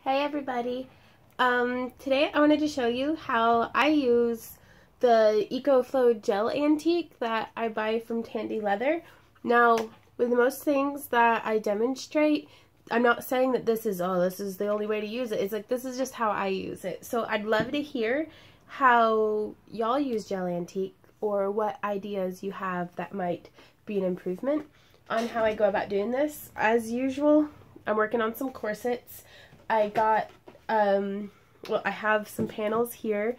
Hey everybody. Today I wanted to show you how I use the EcoFlow gel antique that I buy from Tandy Leather. Now, with most things that I demonstrate, I'm not saying that this is the only way to use it. It's like this is just how I use it. So I'd love to hear how y'all use gel antique or what ideas you have that might be an improvement on how I go about doing this. As usual, I'm working on some corsets. I got, I have some panels here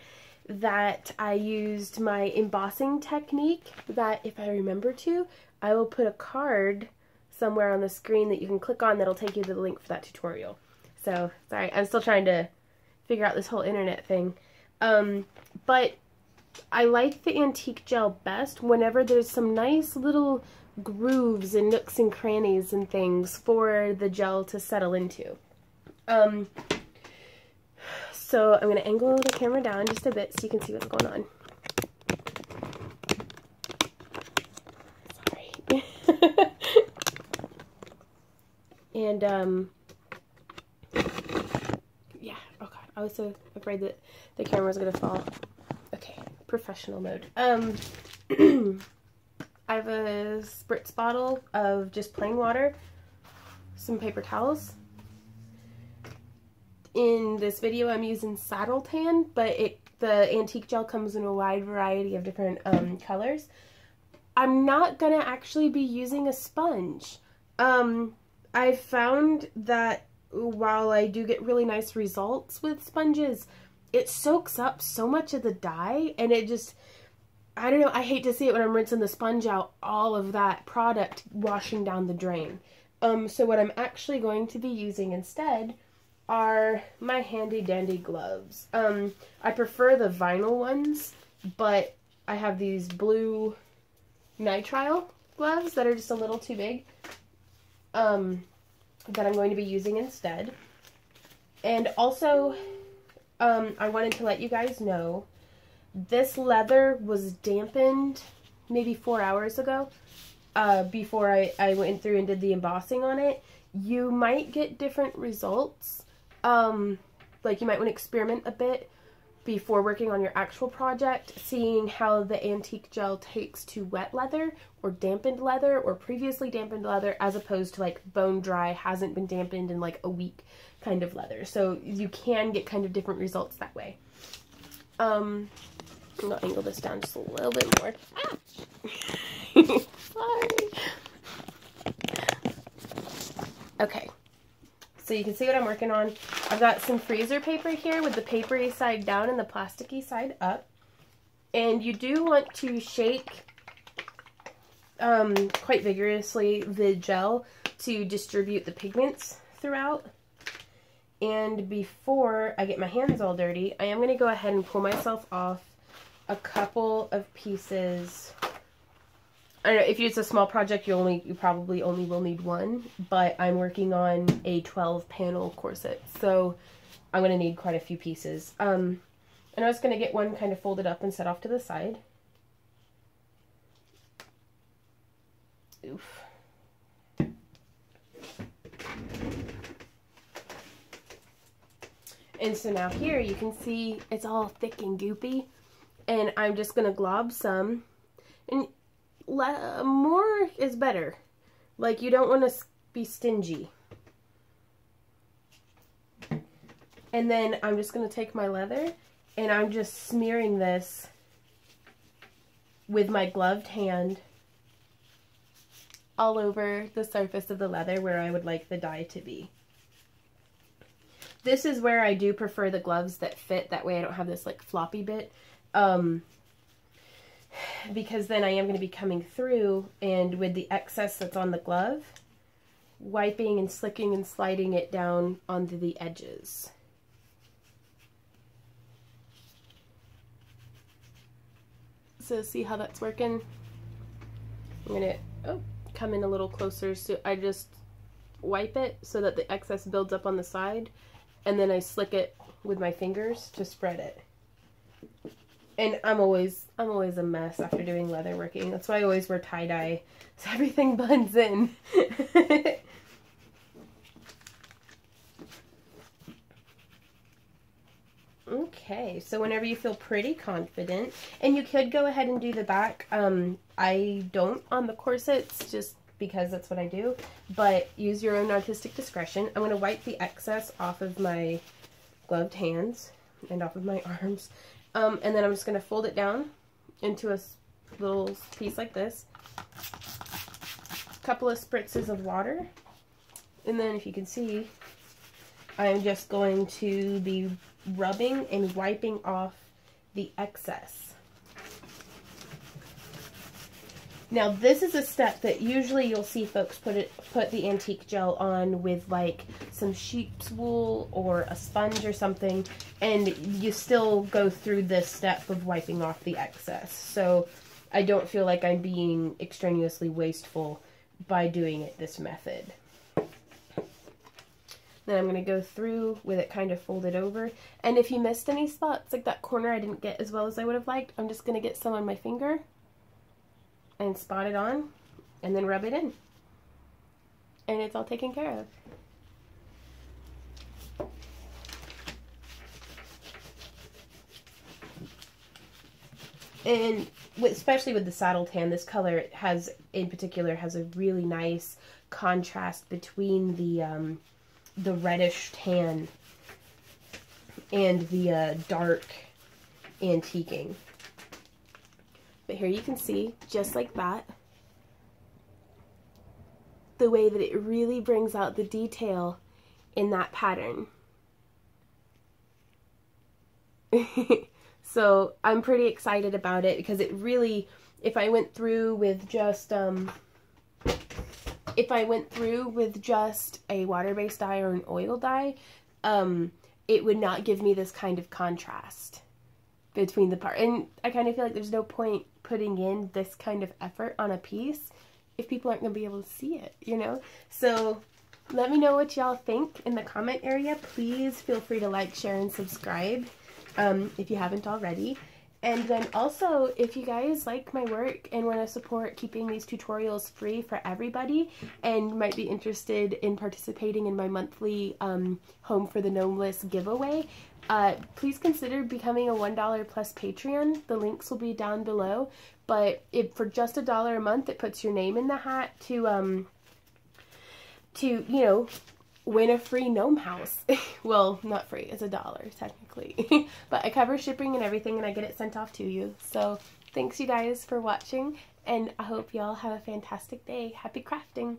that I used my embossing technique that, if I remember to, I will put a card somewhere on the screen that you can click on that'll take you to the link for that tutorial. So, sorry, I'm still trying to figure out this whole internet thing. But I like the antique gel best whenever there's some nice little grooves and nooks and crannies and things for the gel to settle into. So I'm going to angle the camera down just a bit so you can see what's going on. Sorry. And, yeah, oh god, I was so afraid that the camera was going to fall. Okay, professional mode. I have a spritz bottle of just plain water, some paper towels. In this video I'm using Saddle Tan, but the antique gel comes in a wide variety of different colors. I'm not gonna actually be using a sponge. I found that while I do get really nice results with sponges, it soaks up so much of the dye, and it just, I don't know, I hate to see it when I'm rinsing the sponge out, all of that product washing down the drain. So what I'm actually going to be using instead are my handy dandy gloves. I prefer the vinyl ones, but I have these blue nitrile gloves that are just a little too big, that I'm going to be using instead. And also, I wanted to let you guys know, this leather was dampened maybe 4 hours ago, before I went through and did the embossing on it. You might get different results. Like you might want to experiment a bit before working on your actual project, seeing how the antique gel takes to wet leather or dampened leather or previously dampened leather, as opposed to like bone dry, hasn't been dampened in like a week kind of leather. So you can get kind of different results that way. I'm gonna angle this down just a little bit more. Sorry. Okay. So you can see what I'm working on. I've got some freezer paper here with the papery side down and the plasticky side up. And you do want to shake quite vigorously the gel to distribute the pigments throughout. And before I get my hands all dirty, I am going to go ahead and pull myself off a couple of pieces. I don't know, if it's a small project, you probably only will need one, but I'm working on a 12-panel corset, so I'm going to need quite a few pieces. And I was going to get one kind of folded up and set off to the side. Oof. And so now here you can see it's all thick and goopy, and I'm just going to glob some, and more is better. Like, you don't want to be stingy. And then I'm just going to take my leather and I'm just smearing this with my gloved hand all over the surface of the leather where I would like the dye to be. This is where I do prefer the gloves that fit, that way I don't have this like floppy bit. Because then I am going to be coming through and with the excess that's on the glove, wiping and slicking and sliding it down onto the edges. So see how that's working? I'm going to come in a little closer, so I just wipe it so that the excess builds up on the side, and then I slick it with my fingers to spread it. And I'm always a mess after doing leather working. That's why I always wear tie-dye, so everything blends in. Okay, so whenever you feel pretty confident, and you could go ahead and do the back. I don't on the corsets just because that's what I do, but use your own artistic discretion. I'm going to wipe the excess off of my gloved hands and off of my arms, and then I'm just going to fold it down into a little piece like this. A couple of spritzes of water, and then if you can see, I'm just going to be rubbing and wiping off the excess. Now this is a step that usually you'll see folks put the antique gel on with like some sheep's wool or a sponge or something, and you still go through this step of wiping off the excess. So I don't feel like I'm being extraneously wasteful by doing it this method. Then I'm going to go through with it kind of folded over. And if you missed any spots, like that corner I didn't get as well as I would have liked, I'm just going to get some on my finger and spot it on and then rub it in. And it's all taken care of. And especially with the saddle tan, this color has, in particular, has a really nice contrast between the reddish tan and the dark antiquing. But here you can see, just like that, the way that it really brings out the detail in that pattern. So I'm pretty excited about it because it really, if I went through with just a water-based dye or an oil dye, it would not give me this kind of contrast between the part. And I kind of feel like there's no point putting in this kind of effort on a piece if people aren't going to be able to see it, you know? So let me know what y'all think in the comment area. Please feel free to like, share, and subscribe if you haven't already. And then also, if you guys like my work and want to support keeping these tutorials free for everybody and might be interested in participating in my monthly Home for the Gnomeless giveaway, please consider becoming a $1 plus Patreon. The links will be down below. But for just $1 a month, it puts your name in the hat to you know, win a free gnome house. Well, not free, it's $1 technically. But I cover shipping and everything, and I get it sent off to you. So thanks you guys for watching, and I hope y'all have a fantastic day. Happy crafting.